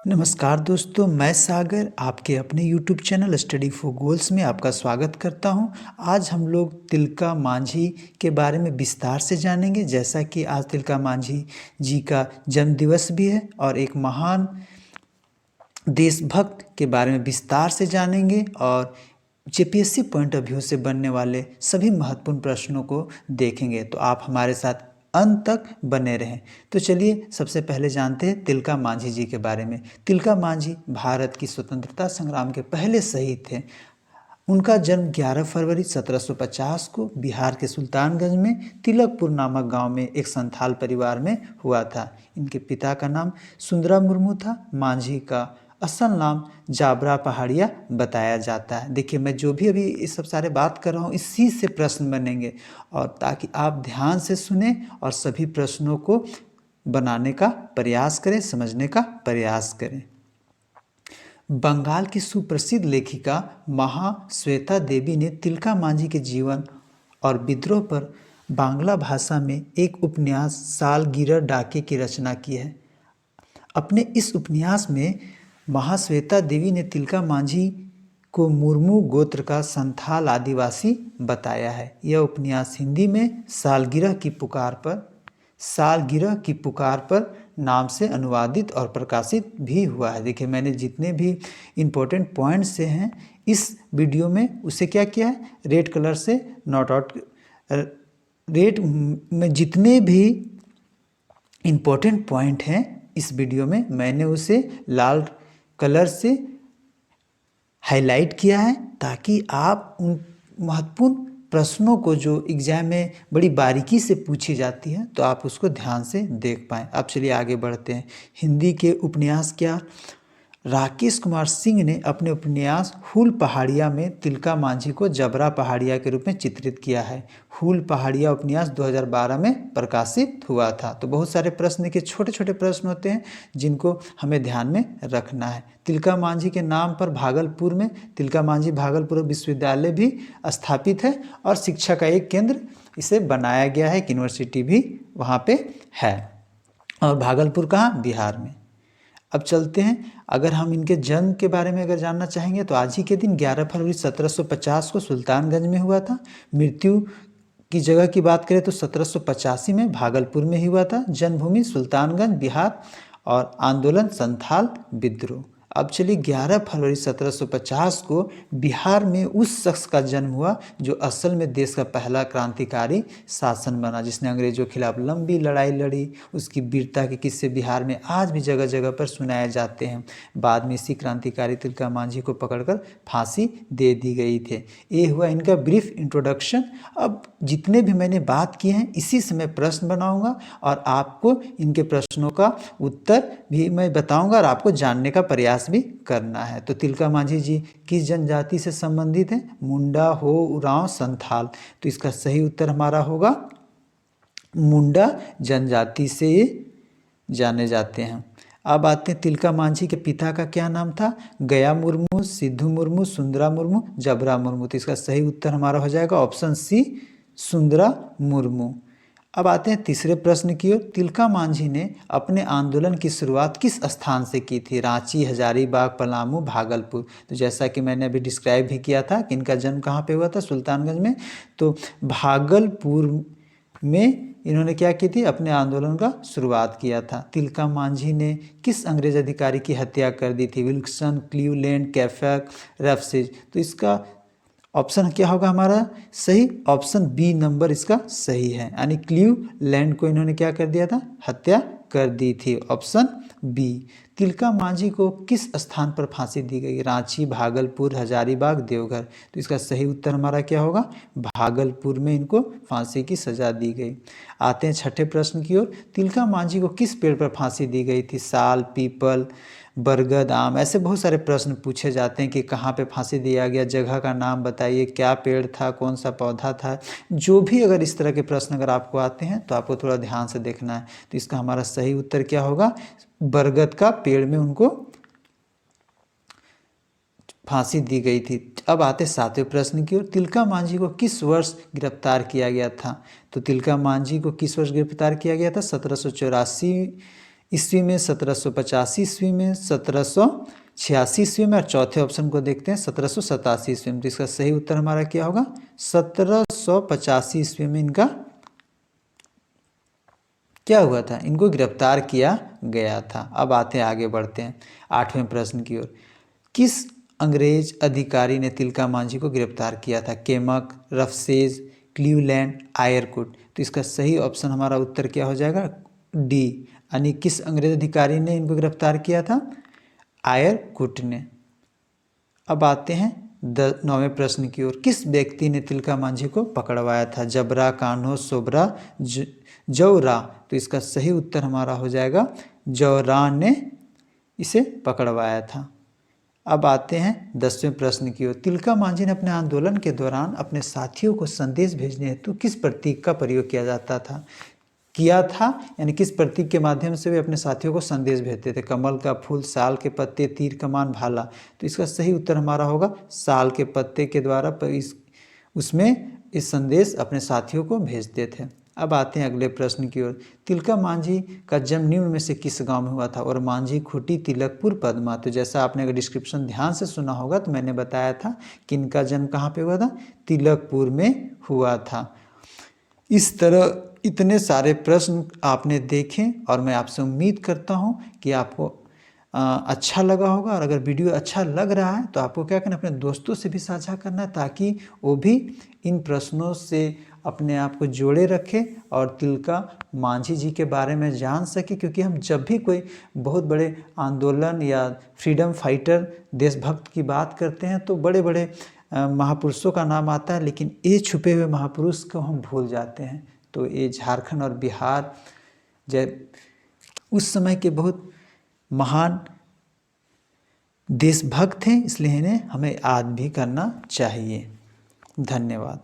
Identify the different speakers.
Speaker 1: नमस्कार दोस्तों, मैं सागर आपके अपने YouTube channel study for goals में आपका स्वागत करता हूं। आज हम लोग तिलका मांझी के बारे में विस्तार से जानेंगे। जैसा कि आज तिलका मांझी जी का जन्म दिवस भी है और एक महान देशभक्त के बारे में विस्तार से जानेंगे और जेपीएससी पॉइंट ऑफ व्यू से बनने वाले सभी महत्वपूर्ण प्रश्नों को देखेंगे। तो आप हमारे साथ अंत तक बने रहें। तो चलिए सबसे पहले जानते हैं तिलका मांझी जी के बारे में। तिलका मांझी भारत की स्वतंत्रता संग्राम के पहले शहीद थे। उनका जन्म 11 फरवरी 1750 को बिहार के सुल्तानगंज में तिलकपुर नामक गांव में एक संथाल परिवार में हुआ था। इनके पिता का नाम सुंदरा मुर्मू था। मांझी का असल नाम जाबरा पहाड़िया बताया जाता है। देखिए, मैं जो भी अभी इस सब सारे बात कर रहा हूँ, इसी से प्रश्न बनेंगे और ताकि आप ध्यान से सुने और सभी प्रश्नों को बनाने का प्रयास करें, समझने का प्रयास करें। बंगाल की सुप्रसिद्ध लेखिका महाश्वेता देवी ने तिलका मांझी के जीवन और विद्रोह पर बांग्ला भाषा में एक उपन्यास सालगिरह डाके की रचना की है। अपने इस उपन्यास में महाश्वेता देवी ने तिलका मांझी को मुर्मू गोत्र का संथाल आदिवासी बताया है। यह उपन्यास हिंदी में सालगिरह की पुकार पर नाम से अनुवादित और प्रकाशित भी हुआ है। देखिए, मैंने जितने भी इम्पोर्टेंट पॉइंट्स से हैं इस वीडियो में उसे क्या किया है, रेड कलर से नोट आउट। रेड में जितने भी इम्पोर्टेंट पॉइंट हैं इस वीडियो में मैंने उसे लाल कलर से हाईलाइट किया है, ताकि आप उन महत्वपूर्ण प्रश्नों को जो एग्जाम में बड़ी बारीकी से पूछी जाती है तो आप उसको ध्यान से देख पाएँ। अब चलिए आगे बढ़ते हैं। हिंदी के उपन्यासकार राकेश कुमार सिंह ने अपने उपन्यास हूल पहाड़िया में तिलका मांझी को जबरा पहाड़िया के रूप में चित्रित किया है। हूल पहाड़िया उपन्यास 2012 में प्रकाशित हुआ था। तो बहुत सारे प्रश्न के छोटे छोटे प्रश्न होते हैं जिनको हमें ध्यान में रखना है। तिलका मांझी के नाम पर भागलपुर में तिलका मांझी भागलपुर विश्वविद्यालय भी स्थापित है और शिक्षा का एक केंद्र इसे बनाया गया है। एक यूनिवर्सिटी भी वहाँ पे है। और भागलपुर कहाँ? बिहार में। अब चलते हैं, अगर हम इनके जन्म के बारे में अगर जानना चाहेंगे तो आज ही के दिन 11 फरवरी 1750 को सुल्तानगंज में हुआ था। मृत्यु की जगह की बात करें तो 1785 में भागलपुर में ही हुआ था। जन्मभूमि सुल्तानगंज बिहार और आंदोलन संथाल विद्रोह। अब चलिए 11 फरवरी 1750 को बिहार में उस शख्स का जन्म हुआ जो असल में देश का पहला क्रांतिकारी शासन बना, जिसने अंग्रेजों के खिलाफ लंबी लड़ाई लड़ी। उसकी वीरता के किस्से बिहार में आज भी जगह जगह पर सुनाए जाते हैं। बाद में इसी क्रांतिकारी तिलका मांझी को पकड़कर फांसी दे दी गई थी। ये हुआ इनका ब्रीफ इंट्रोडक्शन। अब जितने भी मैंने बात किए हैं इसी से मैं प्रश्न बनाऊंगा और आपको इनके प्रश्नों का उत्तर भी मैं बताऊंगा और आपको जानने का प्रयास भी करना है। तो तिलका मांझी जी किस जनजाति से संबंधित हैं? मुंडा, हो, उरांव, संथाल। तो इसका सही उत्तर हमारा होगा मुंडा जनजाति से ये जाने जाते हैं। अब आते हैं तिलका मांझी के पिता का क्या नाम था? गया मुर्मू, सिद्धू मुर्मू, सुंदरा मुर्मू, जबरा मुर्मू। तो इसका सही उत्तर हमारा हो जाएगा ऑप्शन सी, सुंदरा मुर्मू। अब आते हैं तीसरे प्रश्न की ओर। तिलका मांझी ने अपने आंदोलन की शुरुआत किस स्थान से की थी? रांची, हजारीबाग, पलामू, भागलपुर। तो जैसा कि मैंने अभी डिस्क्राइब भी किया था कि इनका जन्म कहाँ पे हुआ था? सुल्तानगंज में। तो भागलपुर में इन्होंने क्या की थी? अपने आंदोलन का शुरुआत किया था। तिलका मांझी ने किस अंग्रेज अधिकारी की हत्या कर दी थी? विल्सन, क्लीवलैंड, कैफक, रफसेज। तो इसका ऑप्शन क्या होगा हमारा सही? ऑप्शन बी नंबर इसका सही है, यानी क्लीवलैंड को इन्होंने क्या कर दिया था? हत्या कर दी थी। Option B. तिलका मांझी को किस स्थान पर फांसी दी गई? रांची, भागलपुर, हजारीबाग, देवघर। तो इसका सही उत्तर हमारा क्या होगा? भागलपुर में इनको फांसी की सजा दी गई। आते हैं छठे प्रश्न की ओर। तिलका मांझी को किस पेड़ पर फांसी दी गई थी? साल, पीपल, बरगद, आम। ऐसे बहुत सारे प्रश्न पूछे जाते हैं कि कहाँ पे फांसी दिया गया, जगह का नाम बताइए, क्या पेड़ था, कौन सा पौधा था। जो भी अगर इस तरह के प्रश्न अगर आपको आते हैं तो आपको थोड़ा ध्यान से देखना है। तो इसका हमारा सही उत्तर क्या होगा? बरगद का पेड़ में उनको फांसी दी गई थी। अब आते सातवें प्रश्न की ओर। तिलका मांझी को किस वर्ष गिरफ्तार किया गया था? तो तिलका मांझी को किस वर्ष गिरफ्तार किया गया था? 1784 ईस्वी में, 1785 ईस्वी में, 1786 ईस्वी में, और चौथे ऑप्शन को देखते हैं 1787 ईस्वी में। तो इसका सही उत्तर हमारा क्या होगा? 1785 ईस्वी में इनका क्या हुआ था? इनको गिरफ्तार किया गया था। अब आते हैं, आगे बढ़ते हैं 8वें प्रश्न की ओर। किस अंग्रेज अधिकारी ने तिलका मांझी को गिरफ्तार किया था? केमक, रफसेज, क्लीवलैंड, आयरकुट। तो इसका सही ऑप्शन हमारा उत्तर क्या हो जाएगा? डी, यानी किस अंग्रेज अधिकारी ने इनको गिरफ्तार किया था? आयरकुट ने। अब आते हैं 9वें प्रश्न की ओर। किस व्यक्ति ने तिलका मांझी को पकड़वाया था? जबरा, कान्हो, सोबरा, जौरा। तो इसका सही उत्तर हमारा हो जाएगा जौरा ने इसे पकड़वाया था। अब आते हैं 10वें प्रश्न की ओर। तिलका मांझी ने अपने आंदोलन के दौरान अपने साथियों को संदेश भेजने हेतु किस प्रतीक का प्रयोग किया था, यानी किस प्रतीक के माध्यम से वे अपने साथियों को संदेश भेजते थे? कमल का फूल, साल के पत्ते, तीर कमान, भाला। तो इसका सही उत्तर हमारा होगा साल के पत्ते के द्वारा उसमें इस संदेश अपने साथियों को भेजते थे। अब आते हैं अगले प्रश्न की ओर। तिलका मांझी का जन्म निम्न में से किस गांव में हुआ था? और मांझी, खूंटी, तिलकपुर, पदमा। तो जैसा आपने अगर डिस्क्रिप्शन ध्यान से सुना होगा तो मैंने बताया था कि इनका जन्म कहाँ पे हुआ था? तिलकपुर में हुआ था। इस तरह इतने सारे प्रश्न आपने देखे और मैं आपसे उम्मीद करता हूँ कि आपको अच्छा लगा होगा। और अगर वीडियो अच्छा लग रहा है तो आपको क्या करना, अपने दोस्तों से भी साझा करना है ताकि वो भी इन प्रश्नों से अपने आप को जोड़े रखे और तिलका मांझी जी के बारे में जान सके। क्योंकि हम जब भी कोई बहुत बड़े आंदोलन या फ्रीडम फाइटर, देशभक्त की बात करते हैं तो बड़े बड़े महापुरुषों का नाम आता है, लेकिन ये छुपे हुए महापुरुष को हम भूल जाते हैं। तो ये झारखंड और बिहार उस समय के बहुत महान देशभक्त हैं, इसलिए इन्हें हमें याद भी करना चाहिए। धन्यवाद।